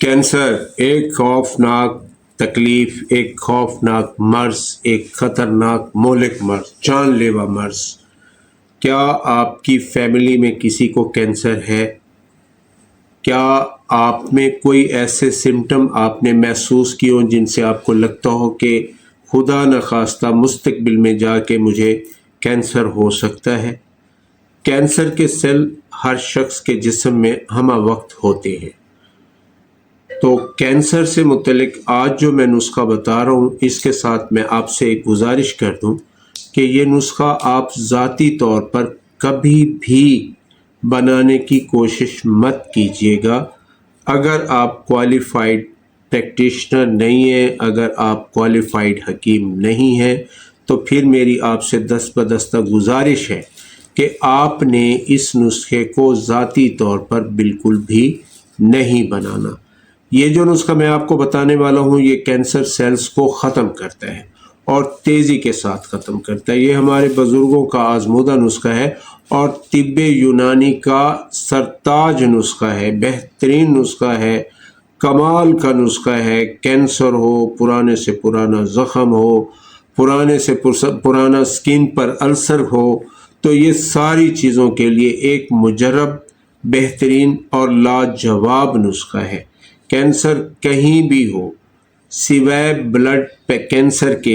Cancer एक खौफनाक तकलीफ, एक खौफनाक मर्ज, एक खतरनाक मोहलिक मर्ज, जानलेवा मर्ज। क्या आपकी फैमिली में किसी को कैंसर है? क्या आप में कोई ऐसे सिम्टम आपने महसूस किए हों जिनसे आपको लगता हो कि खुदा न खास्ता मुस्तकबिल में जाके मुझे कैंसर हो सकता है? कैंसर के सेल हर शख्स के जिस्म में हमा वक्त होते हैं। तो कैंसर से मुतल्लिक आज जो मैं नुस्खा बता रहा हूँ, इसके साथ मैं आपसे एक गुजारिश कर दूँ कि ये नुस्खा आप ज़ाती तौर पर कभी भी बनाने की कोशिश मत कीजिएगा। अगर आप क्वालिफ़ाइड प्रैक्टिशनर नहीं हैं, अगर आप क्वालिफ़ाइड हकीम नहीं हैं, तो फिर मेरी आपसे दस्तबदस्ता गुजारिश है कि आपने इस नुस्खे को ज़ाती तौर पर बिल्कुल भी नहीं बनाना। ये जो नुस्खा मैं आपको बताने वाला हूँ, ये कैंसर सेल्स को ख़त्म करता है और तेज़ी के साथ ख़त्म करता है। ये हमारे बुज़ुर्गों का आज़मूदा नुस्खा है और तिब्बे यूनानी का सरताज नुस्खा है, बेहतरीन नुस्खा है, कमाल का नुस्खा है। कैंसर हो, पुराने से पुराना ज़ख़म हो, पुराने से पुराना स्किन पर अल्सर हो, तो ये सारी चीज़ों के लिए एक मुजर्रब, बेहतरीन और लाजवाब नुस्खा है। कैंसर कहीं भी हो, सिवाय ब्लड कैंसर के,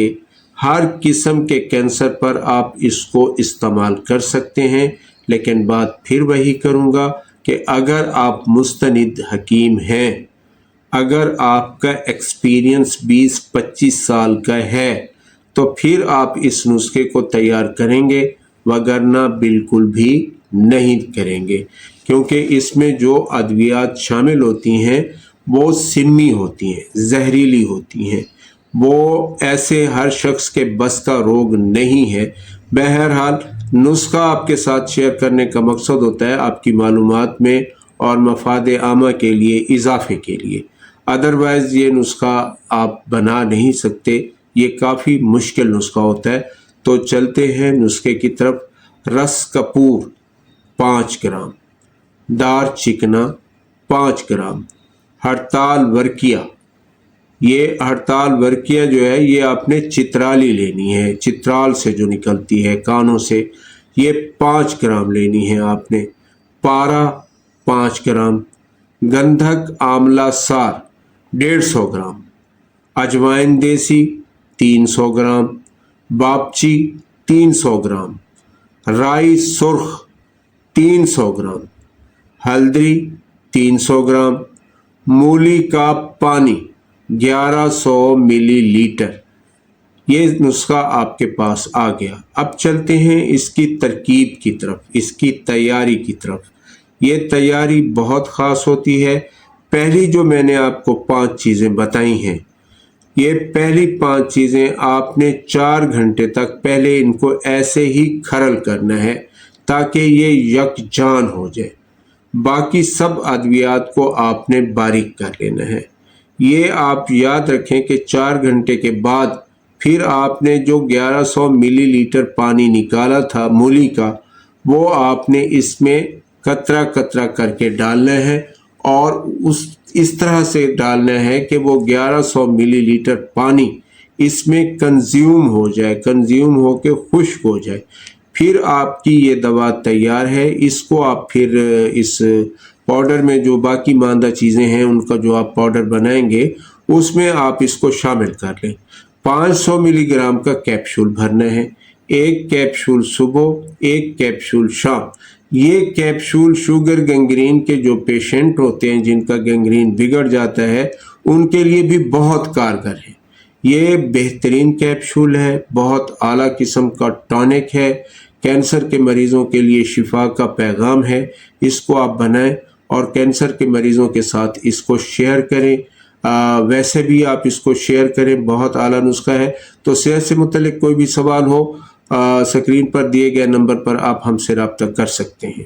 हर किस्म के कैंसर पर आप इसको इस्तेमाल कर सकते हैं। लेकिन बात फिर वही करूँगा कि अगर आप मुस्तनिद हकीम हैं, अगर आपका एक्सपीरियंस 20-25 साल का है, तो फिर आप इस नुस्खे को तैयार करेंगे, वगरना बिल्कुल भी नहीं करेंगे, क्योंकि इसमें जो अद्वियात शामिल होती हैं वो सिमी होती हैं, जहरीली होती हैं। वो ऐसे हर शख्स के बस का रोग नहीं है। बहरहाल नुस्खा आपके साथ शेयर करने का मकसद होता है आपकी मालूमात में और मफाद आमा के लिए, इजाफे के लिए। अदरवाइज़ ये नुस्खा आप बना नहीं सकते, ये काफ़ी मुश्किल नुस्खा होता है। तो चलते हैं नुस्खे की तरफ। रस कपूर 5 ग्राम, दार चिकना 5 ग्राम, हड़ताल वर्किया, ये हड़ताल वर्किया जो है ये आपने चित्राली लेनी है, चित्राल से जो निकलती है कानों से, ये 5 ग्राम लेनी है आपने। पारा 5 ग्राम, गंधक आमला सार 150 ग्राम, अजवाइन देसी 300 ग्राम, बापची 300 ग्राम, राई सुर्ख 300 ग्राम, हल्दी 300 ग्राम, मूली का पानी 1100 मिलीलीटर। ये नुस्खा आपके पास आ गया। अब चलते हैं इसकी तरकीब की तरफ, इसकी तैयारी की तरफ। ये तैयारी बहुत ख़ास होती है। पहली जो मैंने आपको 5 चीज़ें बताई हैं, ये पहली 5 चीज़ें आपने 4 घंटे तक पहले इनको ऐसे ही खरल करना है ताकि ये यकजान हो जाए। बाकी सब अद्वियात को आपने बारीक कर लेना है। ये आप याद रखें कि 4 घंटे के बाद फिर आपने जो 1100 मिलीलीटर पानी निकाला था मूली का, वो आपने इसमें कतरा कतरा करके डालना है और इस तरह से डालना है कि वो 1100 मिलीलीटर पानी इसमें कंज्यूम हो जाए, कंज्यूम हो के खुश्क हो जाए। फिर आपकी ये दवा तैयार है। इसको आप फिर इस पाउडर में जो बाकी मांदा चीज़ें हैं उनका जो आप पाउडर बनाएंगे उसमें आप इसको शामिल कर लें। 500 मिलीग्राम का कैप्सूल भरना है, 1 कैप्सूल सुबह, 1 कैप्सूल शाम। ये कैप्सूल शुगर गैंग्रीन के जो पेशेंट होते हैं जिनका गैंग्रीन बिगड़ जाता है उनके लिए भी बहुत कारगर है। ये बेहतरीन कैप्सूल है, बहुत आला किस्म का टॉनिक है, कैंसर के मरीज़ों के लिए शिफा का पैगाम है। इसको आप बनाएं और कैंसर के मरीज़ों के साथ इसको शेयर करें। वैसे भी आप इसको शेयर करें, बहुत आला नुस्खा है। तो सेहत से मुतल्लिक कोई भी सवाल हो, स्क्रीन पर दिए गए नंबर पर आप हमसे रब्ता कर सकते हैं।